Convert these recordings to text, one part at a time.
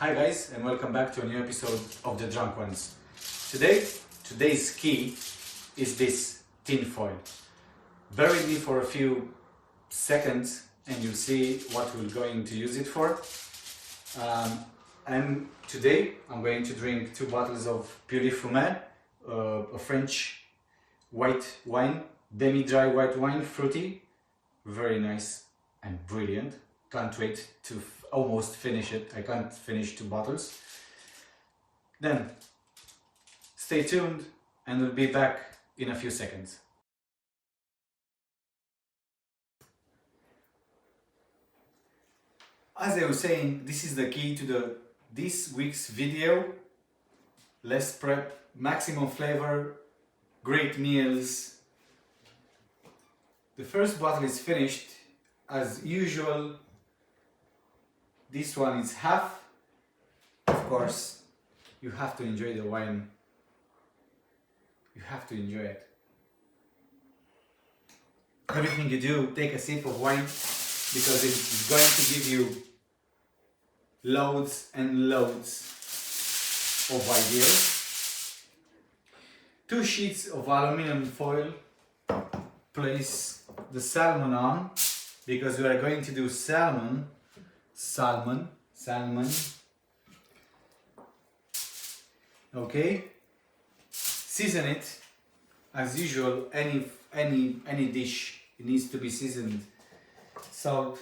Hi guys, and welcome back to a new episode of The Drunk Ones. Today's key is this tin foil. Bear with me for a few seconds and you'll see what we're going to use it for. And today I'm going to drink 2 bottles of Purée Fumé, a French white wine, demi-dry white wine, fruity, very nice and brilliant. Can't wait to almost finish it. I can't finish 2 bottles. Then stay tuned and we'll be back in a few seconds. As I was saying, this is the key to this week's video. Less prep, maximum flavor, great meals. The first bottle is finished. As usual, this one is half. Of course, you have to enjoy the wine. You have to enjoy it. Everything you do, take a sip of wine because it's going to give you loads and loads of ideas. 2 sheets of aluminum foil. Place the salmon on because we are going to do salmon. Okay. Season it as usual. Any dish, it needs to be seasoned. Salt,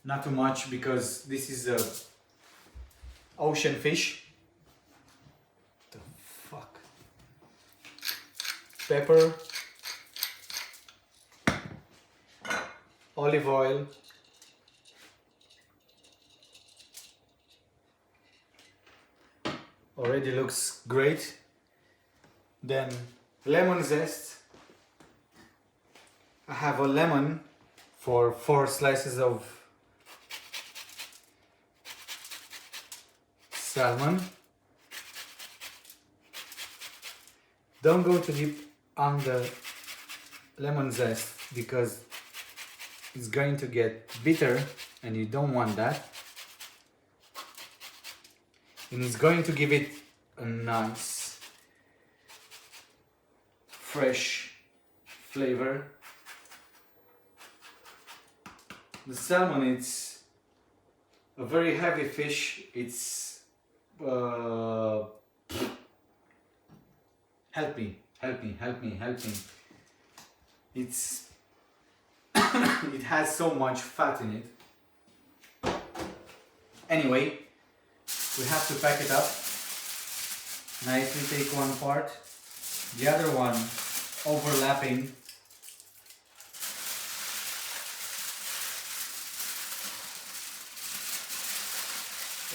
not too much because this is a ocean fish. The fuck. Pepper, olive oil, already looks great. Then lemon zest. I have a lemon for 4 slices of salmon. Don't go too deep on the lemon zest because it's going to get bitter and you don't want that. And it's going to give it a nice fresh flavor. The salmon, it's a very heavy fish. It's help me. It's it has so much fat in it. Anyway, we have to pack it up. Nicely take one part, the other one overlapping.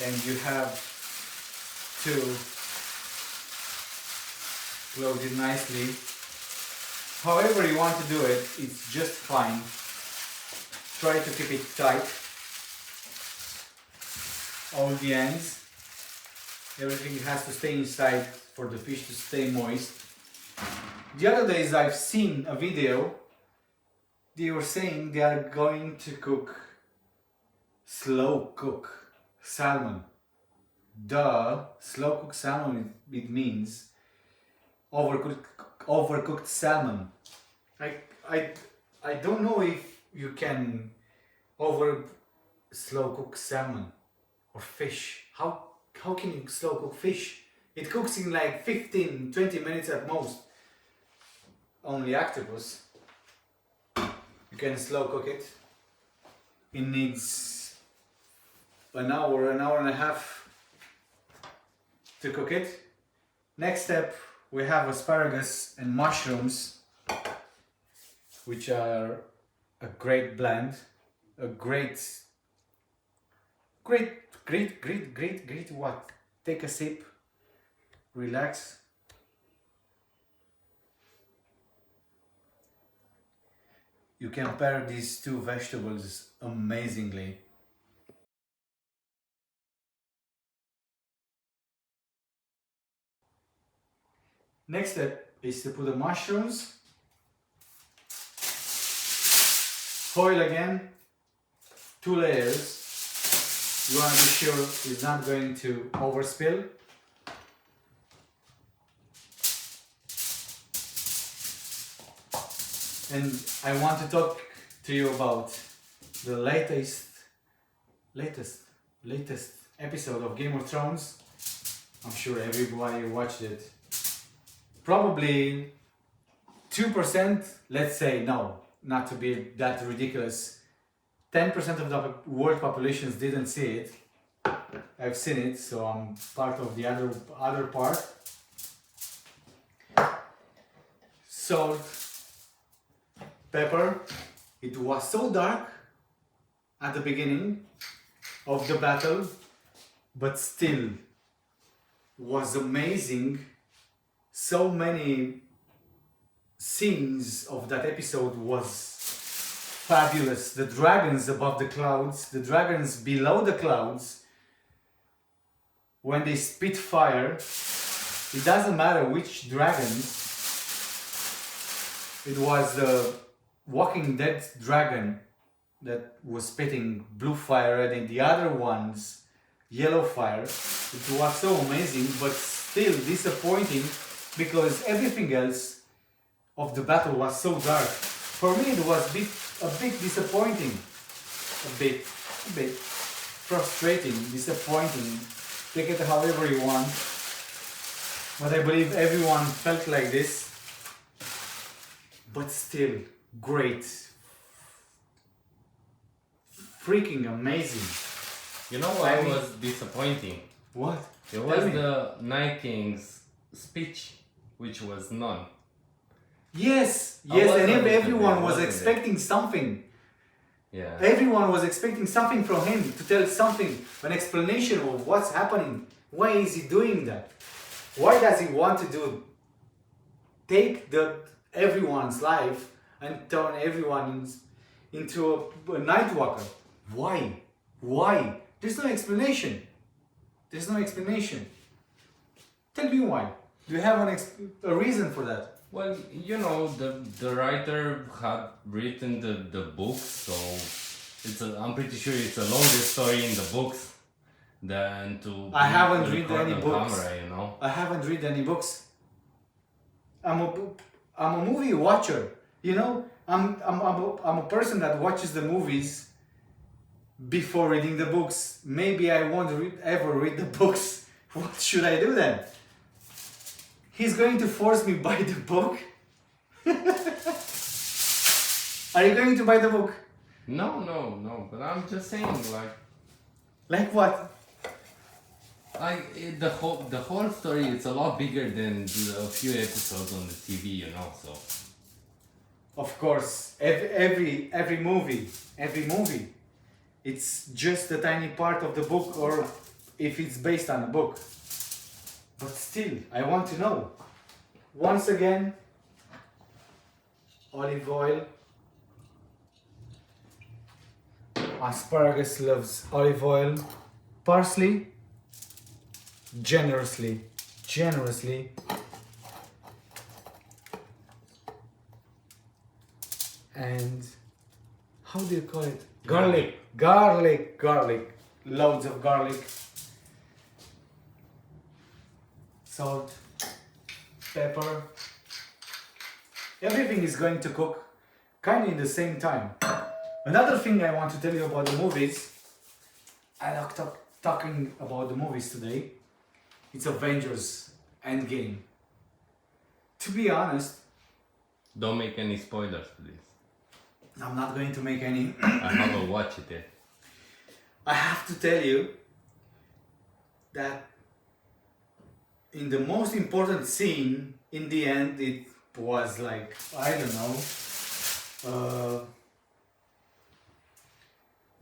And you have to close it nicely. However you want to do it, it's just fine. Try to keep it tight. All the ends. Everything has to stay inside for the fish to stay moist. The other days I've seen a video. They were saying they are going to slow cook salmon. Slow cook salmon, it means overcooked salmon. I don't know if you can slow cook salmon or fish. How can you slow cook fish? It cooks in like 15-20 minutes at most. Only octopus you can slow cook it. It needs an hour and a half to cook it. Next step, we have asparagus and mushrooms, which are a great blend, a great what? Take a sip, relax. You can pair these 2 vegetables amazingly. Next step is to put the mushrooms, foil again, 2 layers, You want to be sure it's not going to overspill. And I want to talk to you about the latest episode of Game of Thrones. I'm sure everybody watched it. Probably 2%, let's say, no, not to be that ridiculous. 10% of the world populations didn't see it. I've seen it, so I'm part of the other part. Salt, pepper. It was so dark at the beginning of the battle, but still was amazing. So many scenes of that episode was fabulous. The dragons above the clouds, the dragons below the clouds, when they spit fire, it doesn't matter which dragons. It was the Walking Dead dragon that was spitting blue fire, and the other ones yellow fire. It was so amazing, but still disappointing because everything else of the battle was so dark. For me, it was a bit disappointing, a bit frustrating, disappointing. Take it however you want, but I believe everyone felt like this. But still, great, freaking amazing. You know what was disappointing? What? It was the Night King's speech, which was none. Yes, and everyone was expecting something. Yeah. Everyone was expecting something from him, to tell something, an explanation of what's happening. Why is he doing that? Why does he want to take everyone's life and turn everyone into a night walker? Why? There's no explanation. Tell me why. Do you have a reason for that? Well, you know, the writer had written the book, so I'm pretty sure it's a longer story in the books than to. I haven't read record any on books. Camera, you know. I haven't read any books. I'm a movie watcher. You know, I'm a person that watches the movies before reading the books. Maybe I won't ever read the books. What should I do then? He's going to force me buy the book? Are you going to buy the book? No, but I'm just saying, Like what? the whole story, it's a lot bigger than a few episodes on the TV, you know, so. Of course, every movie, it's just a tiny part of the book, or if it's based on a book. But still, I want to know. Once again, olive oil. Asparagus loves olive oil. Parsley, generously. And how do you call it? Garlic. Loads of garlic. Salt, pepper. Everything is going to cook kind of in the same time. Another thing I want to tell you about the movies, I like talking about the movies today. It's Avengers Endgame. To be honest, Don't make any spoilers, please. I'm not going to make any. I haven't watched it yet. I have to tell you that in the most important scene, in the end, it was like, I don't know,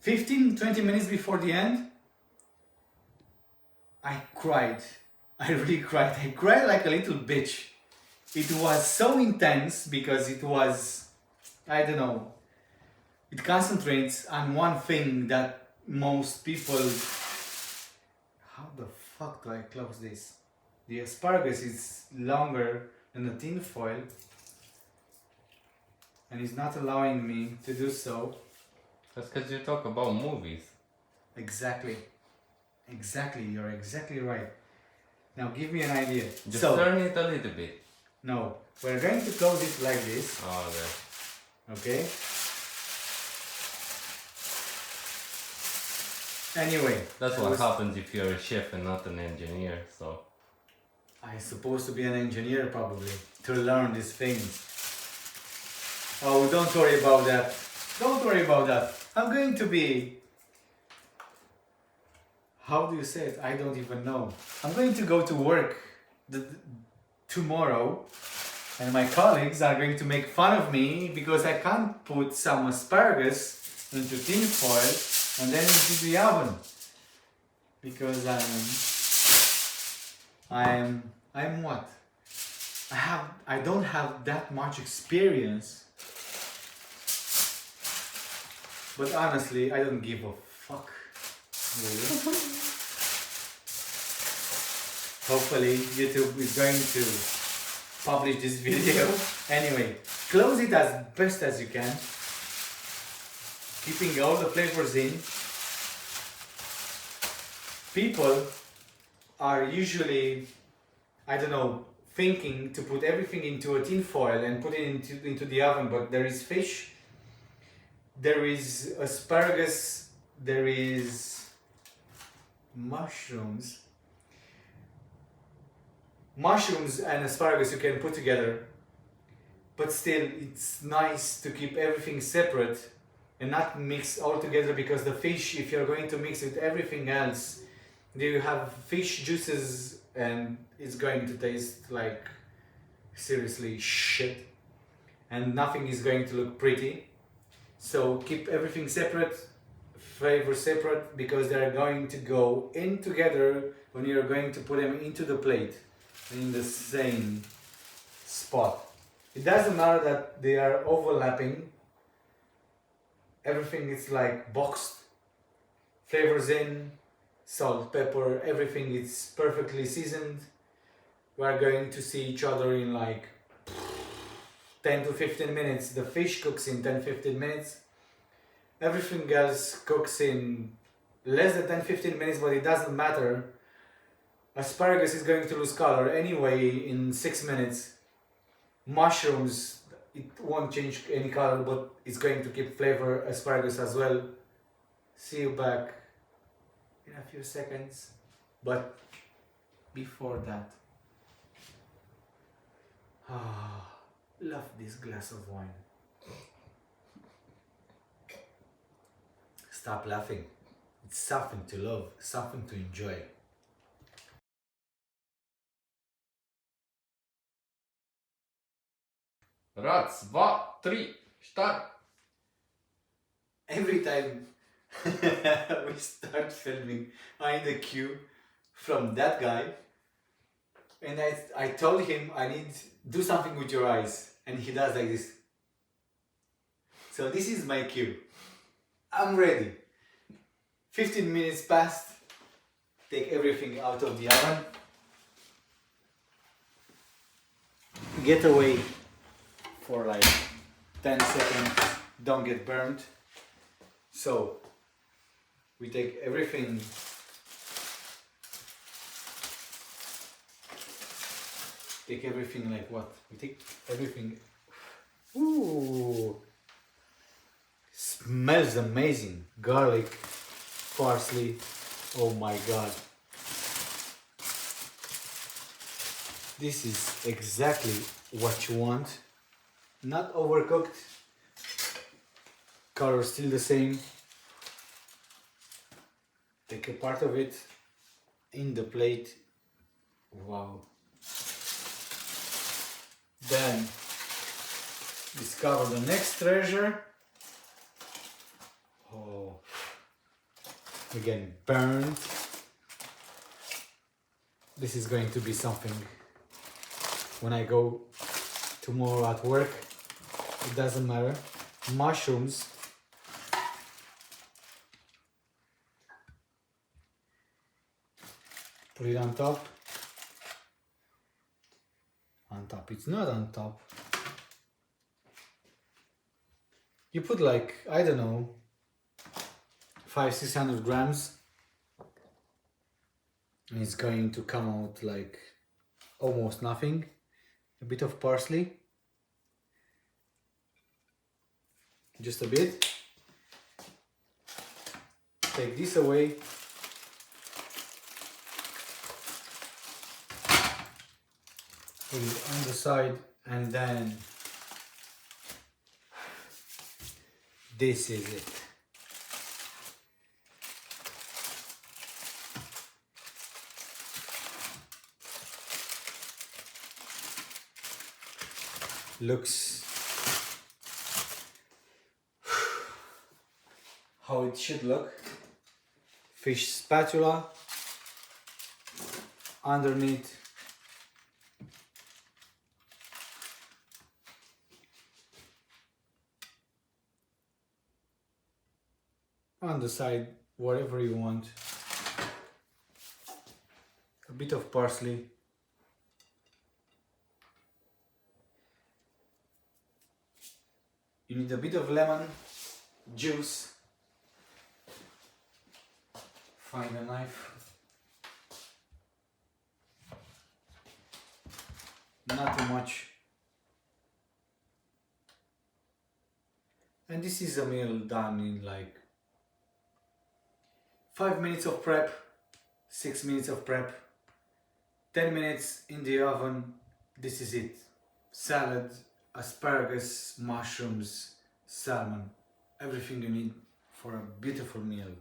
15-20 minutes before the end, I cried. I really cried. I cried like a little bitch. It was so intense because it was, I don't know, it concentrates on one thing that most people... How the fuck do I close this? The asparagus is longer than the tin foil and it's not allowing me to do so. That's because you talk about movies. Exactly. Exactly. You're exactly right. Now give me an idea. Just So, turn it a little bit. no, we're going to close it like this. Oh, there. Okay. Anyway. That's that what was- happens if you're a chef and not an engineer, so. I'm supposed to be an engineer probably to learn these things. Oh, don't worry about that. Don't worry about that. I'm going to be. How do you say it? I don't even know. I'm going to go to work tomorrow, and my colleagues are going to make fun of me because I can't put some asparagus into tin foil and then into the oven because I'm what? I don't have that much experience. But honestly, I don't give a fuck. Really. Hopefully YouTube is going to publish this video. Anyway, close it as best as you can. Keeping all the flavors in. People are usually, I don't know, thinking to put everything into a tin foil and put it into the oven, but there is fish, there is asparagus, there is mushrooms. Mushrooms and asparagus you can put together, but still it's nice to keep everything separate and not mix all together, because the fish, if you're going to mix with everything else, you have fish juices and it's going to taste like seriously shit and nothing is going to look pretty. So keep everything separate, flavor separate, because they're going to go in together when you're going to put them into the plate in the same spot. It doesn't matter that they are overlapping. Everything is like boxed, flavors in, salt, pepper, everything is perfectly seasoned. We are going to see each other in like 10 to 15 minutes. The fish cooks in 10-15 minutes. Everything else cooks in less than 10-15 minutes, but it doesn't matter. Asparagus is going to lose color anyway in 6 minutes. Mushrooms, it won't change any color, but it's going to keep flavor. Asparagus as well. See you back in a few seconds. But before that, love this glass of wine. Stop laughing. It's something to love, something to enjoy. Raz, dva, tri, start! Every time we start filming, I need a cue from that guy, and I told him I need do something with your eyes, and he does like this. So this is my cue. I'm ready. 15 minutes passed. Take everything out of the oven. Get away for like 10 seconds. Don't get burned. So we take everything like what? We take everything. Ooh, smells amazing. Garlic, parsley. Oh my god. This is exactly what you want. Not overcooked. Color still the same. Take a part of it in the plate. Wow. Then discover the next treasure. Oh, again burned. This is going to be something when I go tomorrow at work. It doesn't matter. Mushrooms. Put it on top. On top. It's not on top. You put like, I don't know, 500-600 grams, and it's going to come out like almost nothing. A bit of parsley, just a bit. Take this away. Put it on the side, and then this is it. Looks how it should look. Fish spatula underneath. On the side, whatever you want. A bit of parsley. You need a bit of lemon juice. Find a knife. Not too much. And this is a meal done in like 5 minutes of prep, 6 minutes of prep, 10 minutes in the oven. This is it. Salad, asparagus, mushrooms, salmon. Everything you need for a beautiful meal.